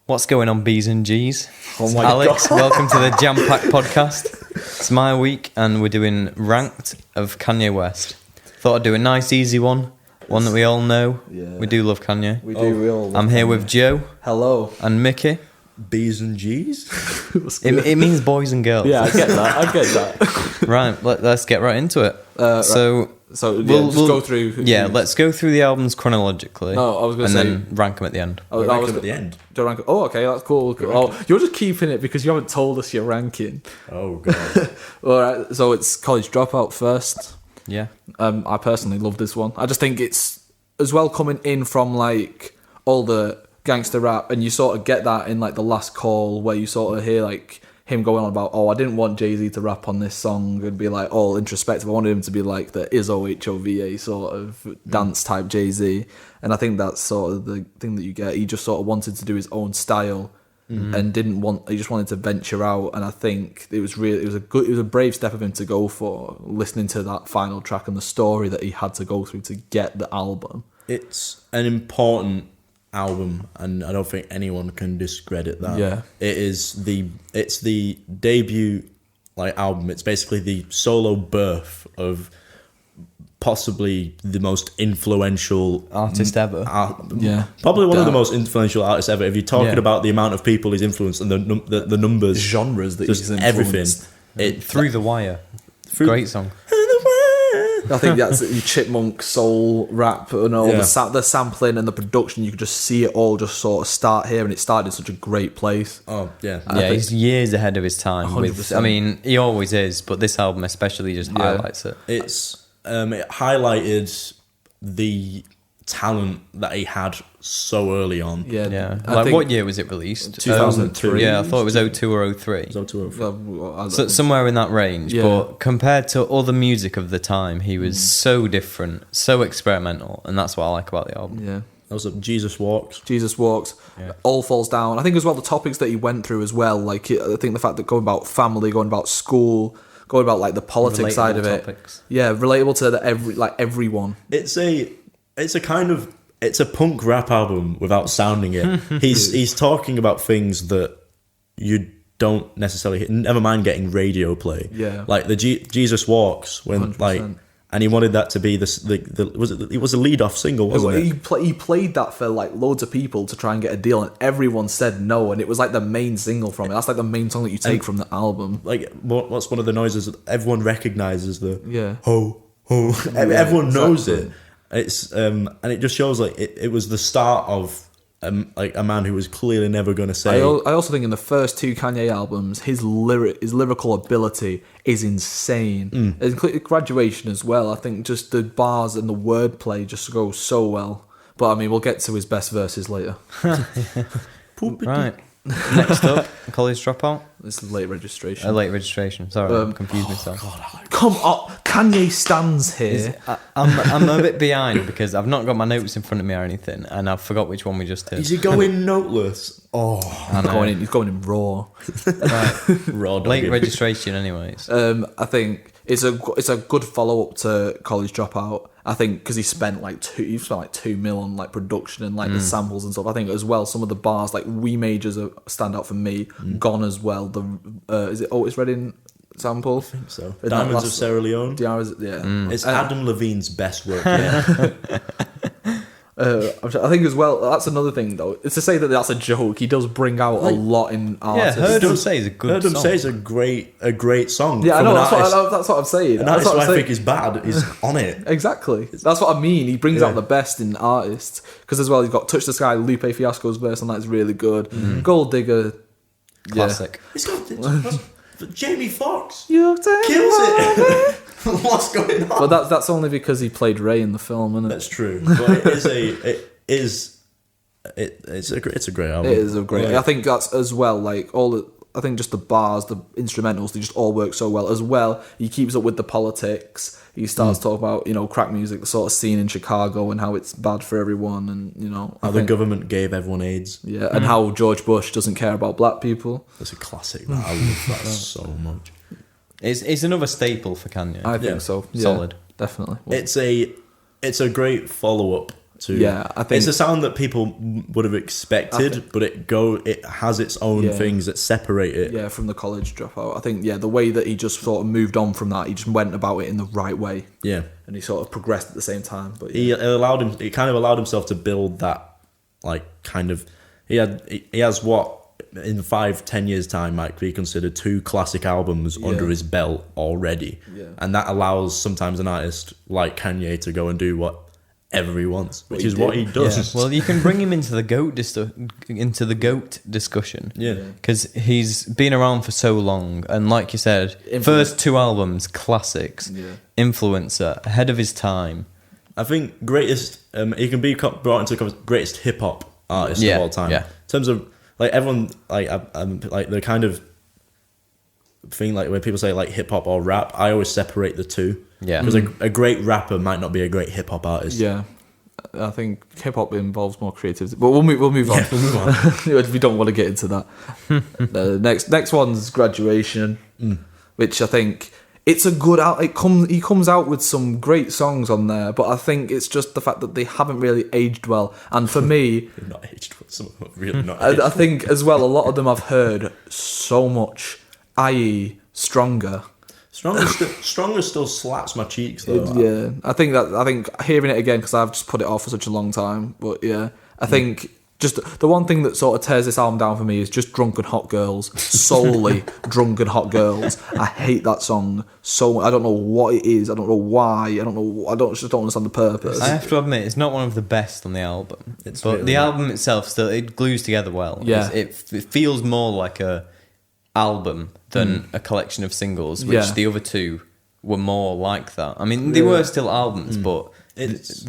What's going on, B's and G's? Oh my Alex, God. welcome to the Jam Pack podcast. It's my week, and we're doing Ranked of Kanye West. Thought I'd do a nice, easy one that we all know. Yeah. We do love Kanye. We do. We all love I'm here Kanye. with Joe Hello. and Mickey. B's and G's? It means boys and girls. Yeah, I get that. Right, let's get right into it. So we'll go through. Yeah, let's go through the albums chronologically. No, I was going to and say. then rank them at the end. Rank them at the end. Do rank. Oh, okay, that's cool. Oh, you're just keeping it because you haven't told us your ranking. Oh, God. All right, so it's College Dropout first. Yeah. I personally love this one. I just think it's as well coming in from like all the gangster rap, and you sort of get that in like the last call where you sort of hear like him going on about, I didn't want Jay-Z to rap on this song and be like all introspective. I wanted him to be like the Izzo sort of dance type Jay-Z, and I think that's sort of the thing that you get. He just sort of wanted to do his own style and he just wanted to venture out, and I think it was a brave step of him to go for, listening to that final track and the story that he had to go through to get the album. It's an important album, and I don't think anyone can discredit that. Yeah. It's the debut album. It's basically the solo birth of possibly the most influential Artist ever. Probably one of the most influential artists ever. If you're talking about the amount of people he's influenced and the numbers, Genres that just he's everything. influenced. Through the Wire. Great song. I think that's the chipmunk soul rap and all the sampling and the production. You could just see it all just sort of start here, and it started in such a great place. Oh yeah, He's years ahead of his time. 100%. He always is, but this album especially just highlights it. It highlighted the talent that he had so early on. Yeah. I think What year was it released? 2003. Yeah, I thought it was 02 or 03. So somewhere in that range. Yeah. But compared to other music of the time, he was so different, so experimental, and that's what I like about the album. Yeah. That was Jesus Walks. All Falls Down. I think as well the topics that he went through as well. Like I think the fact that going about family, going about school, going about like the politics Relatable side of topics. it. Yeah, relatable to everyone. It's a punk rap album without sounding it. He's talking about things that you don't necessarily hit. Never mind getting radio play. Yeah. Like the Jesus Walks, when 100%. and he wanted that to be it was a lead off single, wasn't it? He played that for like loads of people to try and get a deal, and everyone said no, and it was like the main single from it. That's like the main song that you take from the album. Like what's one of the noises that everyone recognizes? The Yeah. ho. Everyone knows exactly. it. It's and it just shows like it was the start of like a man who was clearly never going to say. I also think in the first two Kanye albums, his lyrical ability is insane. Including Graduation as well. I think just the bars and the wordplay just go so well. But I mean, we'll get to his best verses later. Right. Next up, College Dropout. This is late registration. A late registration. Sorry, I confused myself. Come on, Kanye stands here. I'm a bit behind because I've not got my notes in front of me or anything, and I forgot which one we just did. Is he going noteless? He's going in raw. Raw dog. Late registration, anyways. I think it's a good follow up to College Dropout. I think because he spent like $2 million on like production and like the samples and stuff. I think as well some of the bars like We Majors stand out for me. Gone as well. The is it Otis Redding sample? I think so. Diamonds of Sierra Leone. It's Adam Levine's best work. I think as well, that's another thing though. It's to say that that's a joke. He does bring out a lot in artists. Heard 'Em Say is a good song. Heard 'Em Say is a great song. Yeah, I from know. an That's what I'm saying. An artist who I think is bad is on it. Exactly. That's what I mean. He brings out the best in artists. Because as well, he's got Touch the Sky. Lupe Fiasco's verse on that is really good. Gold Digger. Classic. It's got Jamie Foxx You kills it. What's going on? But that's only because he played Ray in the film, isn't it? That's true. But it's a great album. It is a great. I think that's as well. Like I think just the bars, the instrumentals, they just all work so well. As well, he keeps up with the politics. He starts talking about crack music, the sort of scene in Chicago, and how it's bad for everyone, and how the government gave everyone AIDS. Yeah, and how George Bush doesn't care about black people. That's a classic. I love that so much. It's another staple for Kanye. I think so. Yeah, Solid. definitely. It's a great follow up I think it's a sound that people would have expected, but it has its own things that separate it. Yeah, from the college dropout. I think the way that he just sort of moved on from that, he just went about it in the right way. Yeah, and he sort of progressed at the same time. But he kind of allowed himself to build that, like, kind of. He has what in 5-10 years time might be considered 2 classic albums under his belt already, and that allows sometimes an artist like Kanye to go and do whatever he wants, which is what he does. Yeah. Well, you can bring him into the GOAT discussion. Yeah, because he's been around for so long, and like you said, first 2 albums, classics. Yeah. Influencer, ahead of his time. I think greatest. He can be brought into the greatest hip hop artist of all time. Yeah. In terms of like everyone, like like the kind of thing, like when people say like hip hop or rap, I always separate the two. Yeah, because a great rapper might not be a great hip hop artist. Yeah, I think hip hop involves more creativity. But we'll move on. Yeah, we'll move on. We don't want to get into that. The next one's Graduation, which I think it's a good out. He comes out with some great songs on there, but I think it's just the fact that they haven't really aged well. And for me, they're not aged well. Some of them are really not. Aged I think as well, a lot of them I've heard so much, i.e., Stronger. Stronger still slaps my cheeks though. Yeah, I think hearing it again, because I've just put it off for such a long time. But yeah, I think just the one thing that sort of tears this album down for me is just Drunken Hot Girls. Solely Drunken Hot Girls. I hate that song so much. I don't know what it is. I don't know why. I just don't understand the purpose. I have to admit, it's not one of the best on the album. But really the album itself still, it glues together well. Yeah. It feels more like a album than a collection of singles, which the other 2 were more like that. I mean, they were still albums, but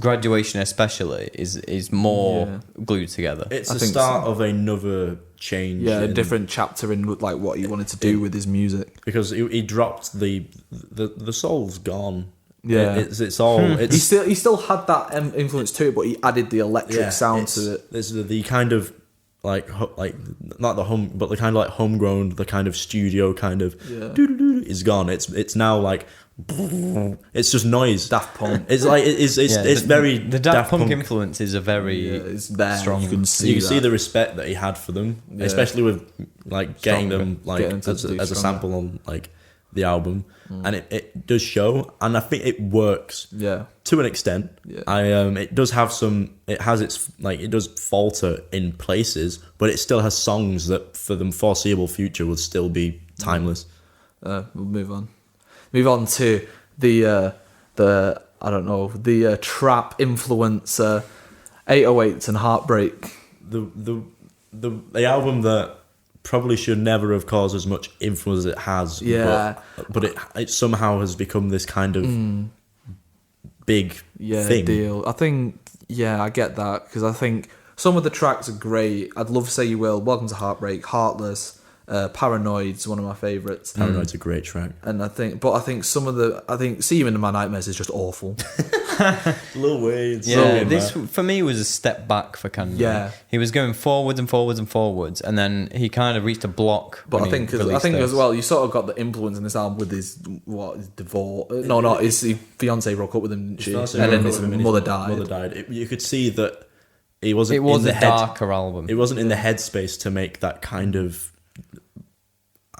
Graduation especially is more glued together. It's the start of another change. Yeah, a different chapter in like what he wanted to do with his music. Because he dropped the soul's gone. Yeah, it's all. He still had that influence to it, but he added the electric sound to it. There's the kind of like not the home, but the kind of like homegrown, the kind of studio kind of is gone. It's now like it's just noise. Daft Punk. It's like it's very the Daft Punk influences are very it's there. strong. You can see the respect that he had for them, especially with like getting them like as a sample on like the album, and it does show, and I think it works. To an extent. It does have it has its like it does falter in places, but it still has songs that for the foreseeable future will still be timeless. We'll move on to the trap influencer 808s and Heartbreak. The album that probably should never have caused as much influence as it has. But it somehow has become this kind of big thing. Deal. I think I get that, because I think some of the tracks are great. I'd love to Say You Will, Welcome to Heartbreak, Heartless, Paranoid's one of my favourites. Paranoid's a great track. And I think See You Into My Nightmares is just awful. Lil Wayne. Yeah, this for me was a step back for Kanye. Yeah, he was going forwards and forwards and forwards, and then he kind of reached a block. But I think as well, you sort of got the influence in this album with his divorce. His fiance broke up with him, didn't she? And then his mother died. You could see that he wasn't. It was a darker album. It wasn't in the headspace to make that kind of.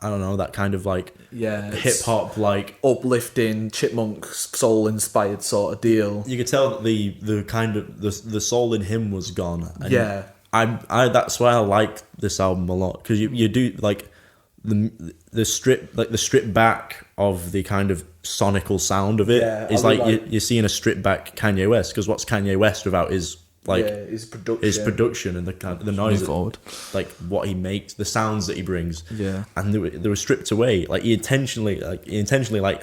I don't know, that kind of like hip hop, like uplifting chipmunk soul inspired sort of deal. You could tell that the kind of the soul in him was gone. And I that's why I like this album a lot, because you do like the strip back of the kind of sonical sound of it. It's like you're seeing a strip back Kanye West, because what's Kanye West without his his production and the kind of the noise, like what he makes, the sounds that he brings, and they were stripped away. Like he intentionally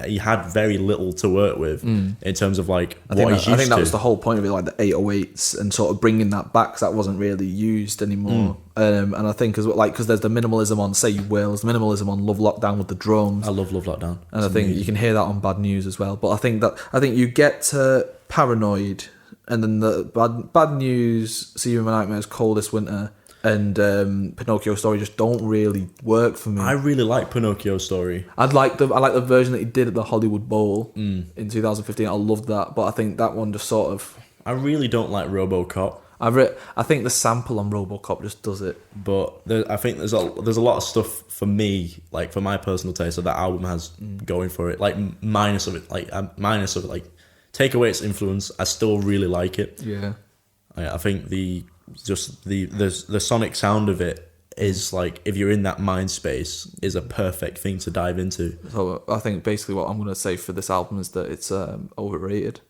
he had very little to work with in terms of like what he's used to. I think that was the whole point of it, like the 808s and sort of bringing that back, because that wasn't really used anymore. And I think as well, like, because there's the minimalism on Say You Will, there's the minimalism on Love Lockdown with the drums. I love Love Lockdown, and I think you can hear that on Bad News as well. But I think you get to Paranoid, and then the bad News, See You in My Nightmares, Coldest Winter, and Pinocchio Story just don't really work for me. I really like Pinocchio Story. I like the version that he did at the Hollywood Bowl in 2015. I loved that, but I think that one just sort of, I really don't like RoboCop. I think the sample on RoboCop just does it. But I think there's a lot of stuff for me, like for my personal taste, that album has going for it. Like minus of it, like take away its influence, I still really like it. Yeah. I think the sonic sound of it is like, if you're in that mind space, is a perfect thing to dive into. So I think basically what I'm going to say for this album is that it's overrated.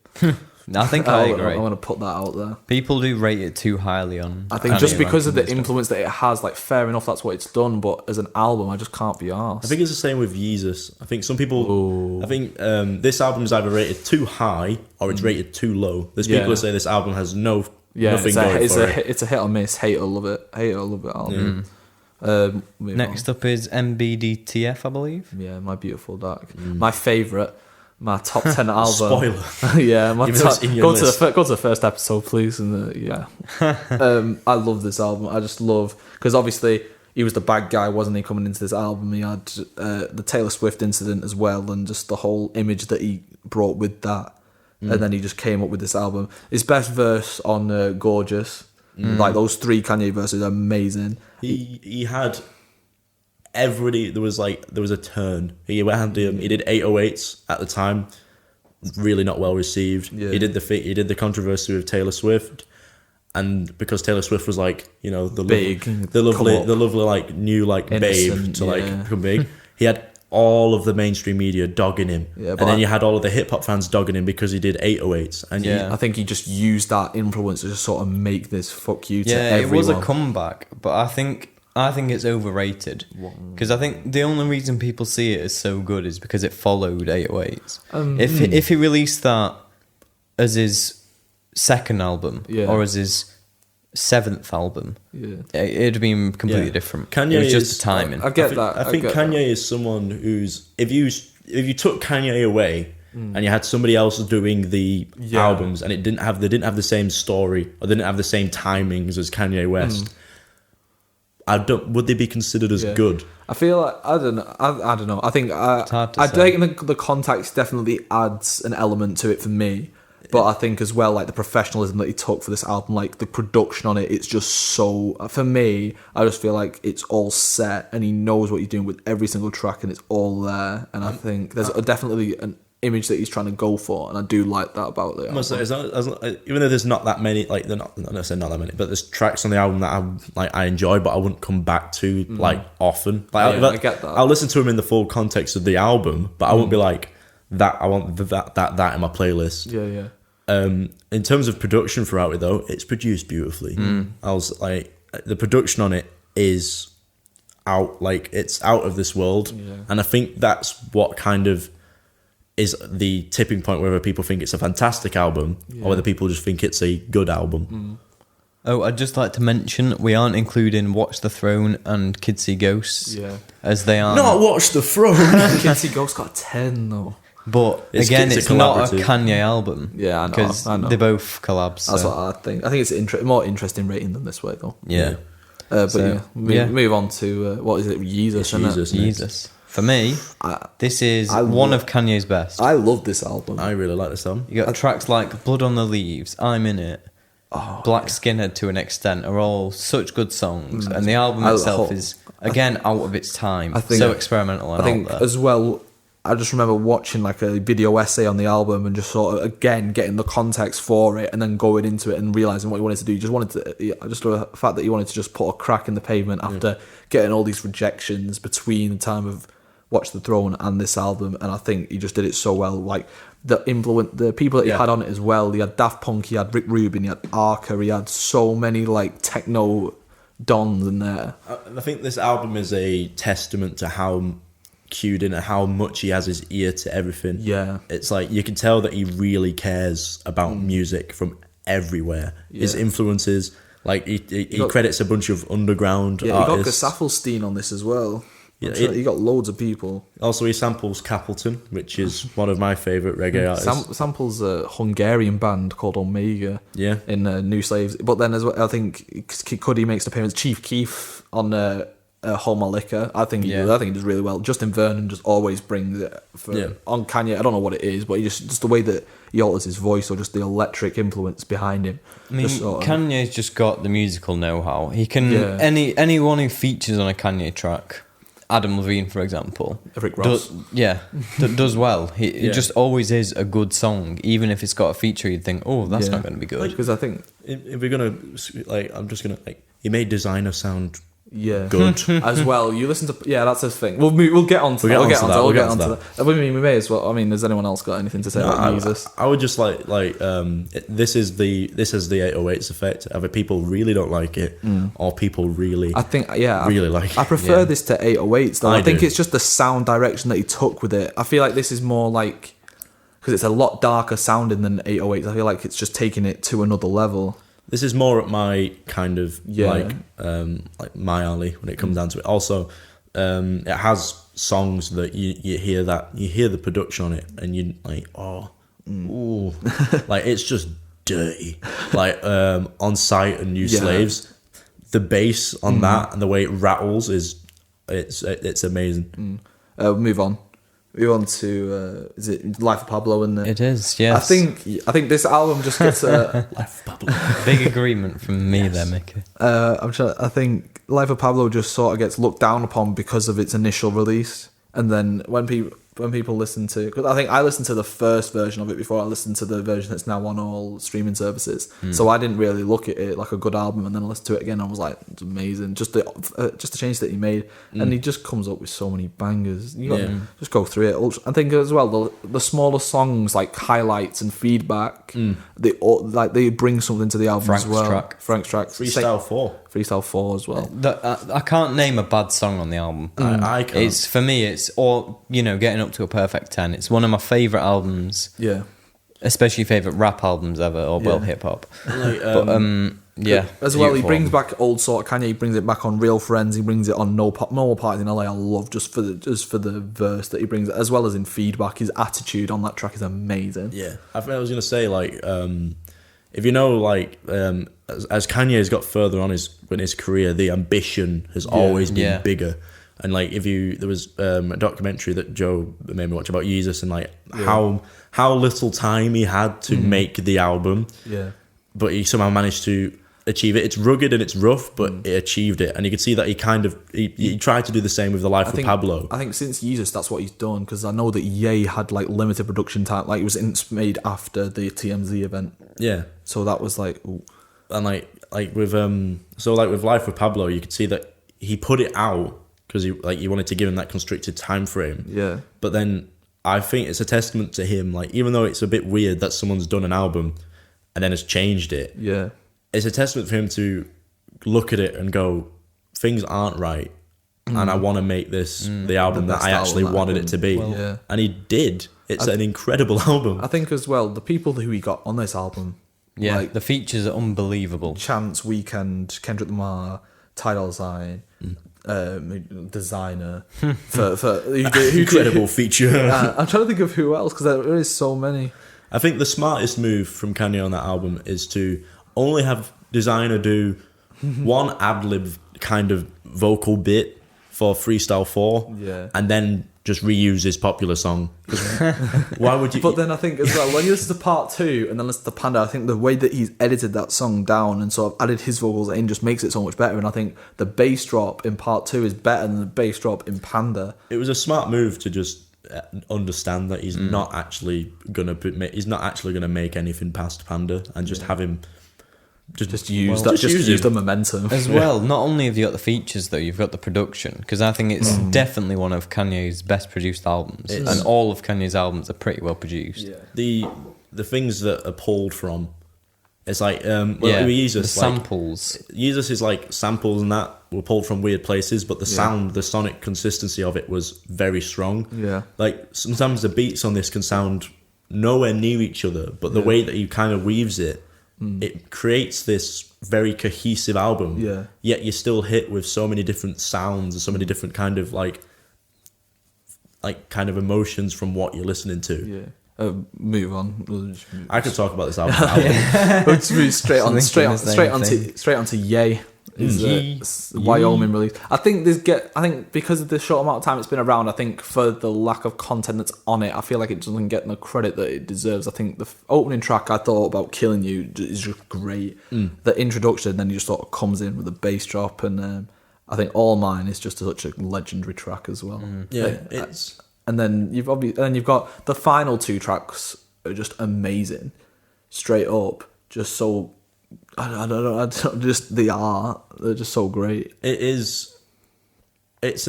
I think I agree. I want to put that out there. People do rate it too highly on. I think just because of the influence that it has, like, fair enough, that's what it's done. But as an album, I just can't be arsed. I think it's the same with Yeezus. I think some people. Ooh. I think this album is either rated too high or it's rated too low. There's people who say this album has nothing going for it. It's a hit or miss. Hate or love it. Hate or love it album. Next up is MBDTF, I believe. Yeah, My Beautiful Dark. My favourite. My top 10 album. Spoiler. Yeah, go to the first episode, please. And I love this album. I just love, because obviously he was the bad guy, wasn't he, coming into this album? He had the Taylor Swift incident as well, and just the whole image that he brought with that. And then he just came up with this album. His best verse on Gorgeous, like those 3 Kanye verses are amazing. He had everybody. There was a turn. He did 808s at the time, really not well received. Yeah. He did the controversy with Taylor Swift, and because Taylor Swift was like, you know, the lovely like new like innocent, babe to like become big. He had all of the mainstream media dogging him, and then you had all of the hip hop fans dogging him because he did 808s. And I think he just used that influence to just sort of make this fuck you to everyone. It was a comeback, but I think it's overrated, because I think the only reason people see it as so good is because it followed 808s. If he released that as his second album or as his 7th album, it'd have been completely different. Kanye, it was just the timing. I get that. I think Kanye is someone who's, if you took Kanye away and you had somebody else doing the albums, and they didn't have the same story or they didn't have the same timings as Kanye West. Would they be considered as good? I feel like I don't know. I think I think the context definitely adds an element to it for me. But I think as well, like the professionalism that he took for this album, like the production on it, it's just so, for me, I just feel like it's all set and he knows what he's doing with every single track and it's all there. And I think there's definitely an image that he's trying to go for, and I do like that about it. Even though there's not that many, like they're not necessarily not that many, but there's tracks on the album that I enjoy, but I wouldn't come back to like often. Like I get that. I'll listen to him in the full context of the album, but I won't be like that. I want that in my playlist. Yeah. In terms of production throughout it, though, it's produced beautifully. I was like, the production on it is it's out of this world, and I think that's what kind of is the tipping point, whether people think it's a fantastic album or whether people just think it's a good album. Oh, I'd just like to mention we aren't including Watch the Throne and Kids See Ghosts, as they are not Watch the Throne. Kids See Ghosts got 10 though. But it's not a Kanye album. Yeah, I know. Because they're both collabs. That's what I think. I think it's more interesting rating them this way, though. Yeah. Move on to, what is it, Yeezus. For me, this is one of Kanye's best. I love this album. I really like this album. You got tracks like Blood on the Leaves, I'm In It, Black Skinhead to an extent are all such good songs. And the album itself is, again, out of its time. So experimental and I think as well, I just remember watching like a video essay on the album and just sort of, again, getting the context for it and then going into it and realising what he wanted to do. Just the fact that he wanted to just put a crack in the pavement after getting all these rejections between the time of Watch the Throne and this album. And I think he just did it so well. Like the people that he had on it as well. He had Daft Punk, he had Rick Rubin, he had Arca, he had so many like techno dons in there. I think this album is a testament to how cued in and how much he has his ear to everything. Yeah, it's like you can tell that he really cares about music from everywhere. His influences, like he credits a bunch of underground artists. He got Gesaffelstein on this as well. He got loads of people. Also, he samples Capleton, which is one of my favourite reggae artists. Samples a Hungarian band called Omega. Yeah, in New Slaves. But then as well, I think Kid Cudi makes an appearance. Chief Keef on Hold My Liquor. I think he does really well. Justin Vernon just always brings it on Kanye. I don't know what it is, but he just the way that he alters his voice or just the electric influence behind him. I mean, Kanye's just got the musical know-how. He can anyone who features on a Kanye track, Adam Levine, for example, Rick Ross, does well. It just always is a good song, even if it's got a feature. You'd think, oh, that's not going to be good. Because I think if we're gonna I'm just gonna he made Designer sound good as well. You listen to that's his thing. We'll get on to that. We'll get on to that. I mean, we may as well. I mean, has anyone else got anything to say about Jesus? I would just this is the 808s effect. Either people really don't like it, or people really like it. I prefer this to 808s though. I think it's just the sound direction that he took with it. I feel like this is more like, because it's a lot darker sounding than 808s. I feel like it's just taking it to another level. This is more at my kind of like my alley when it comes down to it. Also, it has songs that you hear the production on it and you like, ooh, like it's just dirty. Like On Sight and New Slaves, the bass on that and the way it rattles it's amazing. Move on. We want to is it Life of Pablo? And it is, yes. I think this album just gets a Life of Pablo. Big agreement from me there, Mickey. I think Life of Pablo just sort of gets looked down upon because of its initial release, and then when people listen to, because I think I listened to the first version of it before I listened to the version that's now on all streaming services. So I didn't really look at it like a good album, and then I listened to it again and I was like, it's amazing. Just the change that he made, and he just comes up with so many bangers. You got just go through it. I think as well the smaller songs like Highlights and Feedback, they bring something to the album as well. Frank's track, Freestyle 4 as well. I can't name a bad song on the album. I can't. It's for me. It's all getting up to a perfect 10. It's one of my favourite albums. Yeah. Especially favourite rap albums ever, or hip hop. As well, he brings back old sort of Kanye. He brings it back on Real Friends. He brings it on No More Parties in LA. I love just for the verse that he brings, as well as in Feedback. His attitude on that track is amazing. Yeah, I was gonna say if you know as Kanye has got further on in his career, the ambition has always been bigger. And there was a documentary that Joe made me watch about Jesus and how little time he had to make the album, but he somehow managed to achieve it. It's rugged and it's rough, but it achieved it, and you could see that he tried to do the same with the Life of Pablo. I think since Jesus, that's what he's done, because I know that Ye had limited production time, it was made after the TMZ event. Yeah, so that was ooh. And with Life of Pablo, you could see that he put it out because he wanted to give him that constricted time frame. Yeah. But then I think it's a testament to him, even though it's a bit weird that someone's done an album and then has changed it. Yeah. It's a testament for him to look at it and go, things aren't right, and I want to make this the album that I actually wanted it to be. And he did. It's an incredible album. I think as well, the people who he got on this album. Yeah, the features are unbelievable. Chance, Weekend, Kendrick Lamar, Tidal Sign, Designer. Incredible feature. I'm trying to think of who else, because there is so many. I think the smartest move from Kanye on that album is to only have Designer do one ad-lib kind of vocal bit for Freestyle 4, and then just reuse his popular song. Why would you? But then I think as well, when you listen to part 2 and then listen to Panda, I think the way that he's edited that song down and sort of added his vocals in just makes it so much better. And I think the bass drop in part 2 is better than the bass drop in Panda. It was a smart move to just understand that he's not actually gonna make anything past Panda, and just have him just use the momentum as well. Not only have you got the features though, you've got the production, because I think it's definitely one of Kanye's best produced albums, and all of Kanye's albums are pretty well produced. The things that are pulled from, it's Jesus, the samples. Jesus is samples and that were pulled from weird places, but the sound, the sonic consistency of it was very strong. Sometimes the beats on this can sound nowhere near each other, but the way that he kind of weaves it, it creates this very cohesive album. Yet you're still hit with so many different sounds and so many different kind of kind of emotions from what you're listening to. Move on. I could talk about this album. Let's move straight onto Ye. Is Wyoming release. I think because of the short amount of time it's been around, I think for the lack of content that's on it, I feel like it doesn't get the credit that it deserves. I think the opening track I thought about Killing You is just great. The introduction, then he just sort of comes in with a bass drop, and I think All Mine is just such a legendary track as well. And then you've got the final two tracks are just amazing, straight up, just so. I don't know. Just the art, they're just so great. It is. It's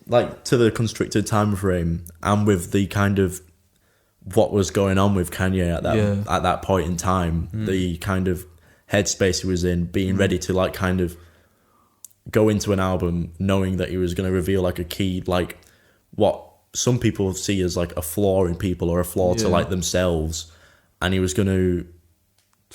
like to the constricted time frame, and with the kind of what was going on with Kanye at that point in time, the kind of headspace he was in, being ready to like kind of go into an album, knowing that he was going to reveal like a key, like what some people see as like a flaw in people or a flaw to like themselves, and he was going to.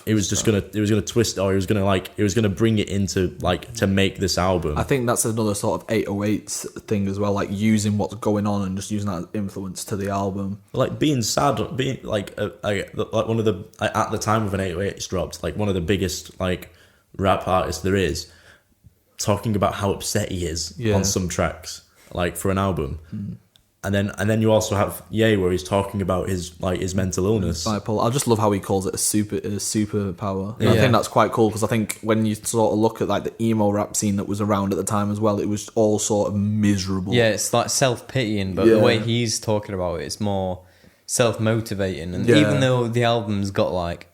He was gonna twist, or he was gonna bring it into like to make this album. I think that's another sort of 808s thing as well, like using what's going on and just using that as influence to the album. Like being sad, being like one of the at the time when 808s dropped, like one of the biggest like rap artists there is, talking about how upset he is on some tracks, like for an album. And then you also have Ye, where he's talking about his mental illness. Bipolar. I just love how he calls it a superpower. I think that's quite cool, because I think when you sort of look at like the emo rap scene that was around at the time as well, it was all sort of miserable. Yeah, it's like self-pitying, but the way he's talking about it, it's more self-motivating. And even though the album's got like,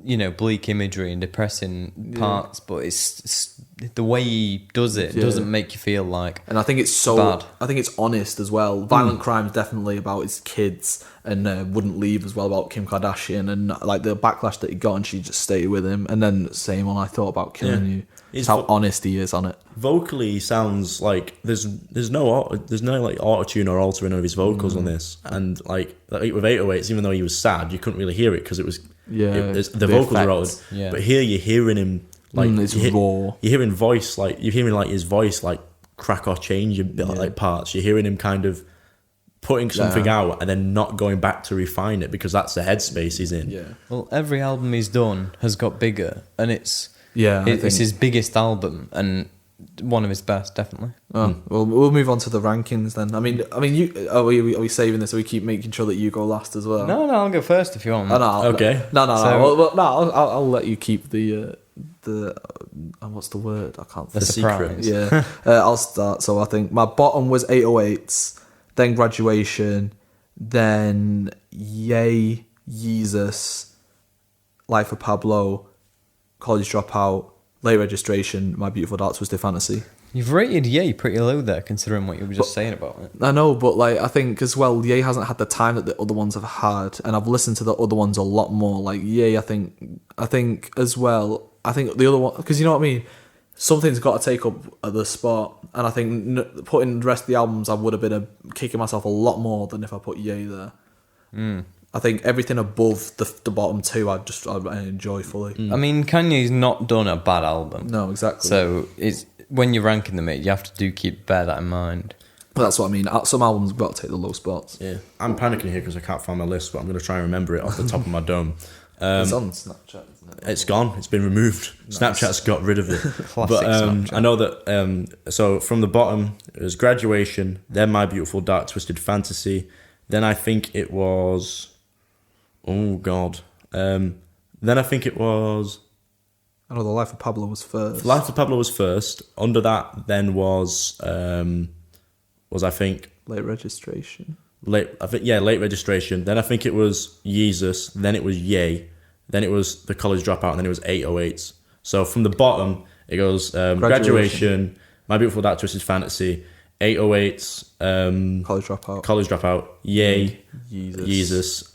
you know, bleak imagery and depressing parts, but it's the way he does it doesn't make you feel like. And I think it's so bad. I think it's honest as well. Violent Crime's definitely about his kids, and Wouldn't Leave as well about Kim Kardashian, and like the backlash that he got, and she just stayed with him. And then same on I Thought About Killing You. It's how honest he is on it. Vocally, he sounds like there's no like auto-tune or altering of his vocals on this, and like with 808s, even though he was sad, you couldn't really hear it because it was the vocals are altered. Yeah. But here you're hearing him like it's raw. You're hearing voice like his voice like crack or change like parts. You're hearing him kind of putting something out and then not going back to refine it, because that's the headspace he's in. Yeah. Well, every album he's done has got bigger, and it's his biggest album and one of his best, definitely. Well, we'll move on to the rankings then. I mean, you are we saving this, or we keep making sure that you go last as well? No, I'll go first if you want. Okay. I'll let you keep the what's the word? I can't. The surprise. Yeah. I'll start. So I think my bottom was 808s, then Graduation, then Ye, Yeezus, Life of Pablo, College Dropout, Late Registration, My Beautiful Dark Twisted Fantasy. You've rated Ye pretty low there, considering what you were just saying about it. I know, but like I think as well, Ye hasn't had the time that the other ones have had, and I've listened to the other ones a lot more. Like Ye, I think as well. I think the other one, because you know what I mean. Something's got to take up the spot, and I think putting the rest of the albums, I would have been kicking myself a lot more than if I put Ye there. I think everything above the bottom two, I enjoy fully. I mean, Kanye's not done a bad album. No, exactly. So it's when you're ranking them, you have to bear that in mind. But that's what I mean. Some albums have got to take the low spots. Yeah, I'm panicking here because I can't find my list, but I'm going to try and remember it off the top of my dome. It's on Snapchat, isn't it? It's gone. It's been removed. Nice. Snapchat's got rid of it. Classic Snapchat. I know that. So from the bottom, it was Graduation, then My Beautiful Dark Twisted Fantasy, then I think it was. Oh God. Then I think it was. I know The Life of Pablo was first. Life of Pablo was first. Under that, then was I think Late Registration. Late Registration. Then I think it was Yeezus. Then it was Ye. Then it was The College Dropout. And then it was 808s. So from the bottom, it goes Graduation, My Beautiful Dark Twisted Fantasy, 808s, College Dropout, Ye, Yeezus,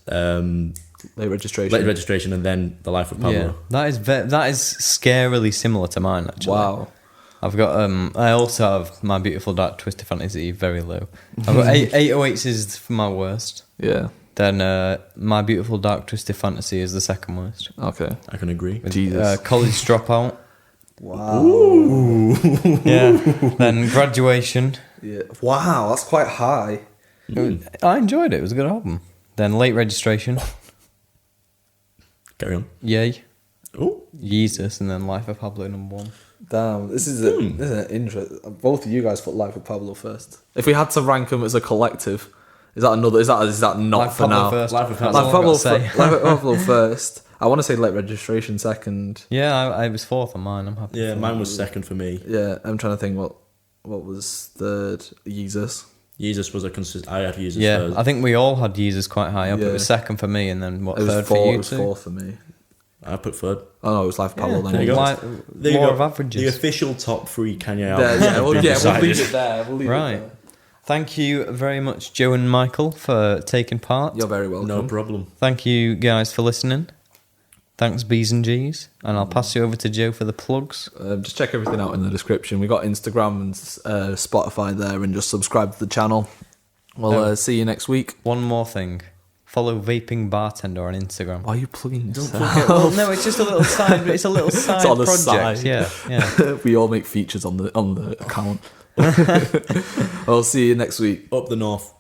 Late Registration, and then The Life of Pablo. Yeah, that is scarily similar to mine, actually. Wow. I've got I also have My Beautiful Dark Twisted Fantasy very low. I've got 808s is for my worst. Yeah. Then My Beautiful Dark Twisted Fantasy is the second worst. Okay. I can agree. Jesus. College Dropout. Wow. Ooh. Yeah. Then Graduation. Yeah. Wow, that's quite high. I enjoyed it. It was a good album. Then Late Registration. Carry on. Yay. Oh, Yeezus, and then Life of Pablo number 1. Damn, this is an interest. Both of you guys put Life of Pablo first. If we had to rank them as a collective, is that another? Is that not Life for Pablo now? First. Life of That's Pablo. all I've got to say. Life of Pablo first. I want to say Late Registration second. Yeah, I was 4th on mine. I'm happy. Yeah, for mine that. was second for me. Yeah, I'm trying to think what was third. Yeezus. Jesus was a consistent. I had Jesus Yeah, first. I think we all had Yeezus quite high up. It Yeah. was second for me, and then what, It was third four. for It you was two? fourth for me. I put third. Oh no, it was Life of Pablo. Yeah, then. There you go. There you Law go. of averages. The official top 3 Kanye Yeah, albums. yeah, have we'll been leave decided. it there. We'll leave Right. it there. Thank you very much, Joe and Michael, for taking part. You're very welcome. No problem. Thank you guys for listening. Thanks, B's and G's. And I'll pass you over to Joe for the plugs. Just check everything out in the description. We got Instagram and Spotify there, and just subscribe to the channel. We'll see you next week. One more thing. Follow Vaping Bartender on Instagram. Why are you plugging yourself? Well, no, it's just a little side. It's a little side on the project. side. Yeah. We all make features on the account. I'll see you next week. Up the north.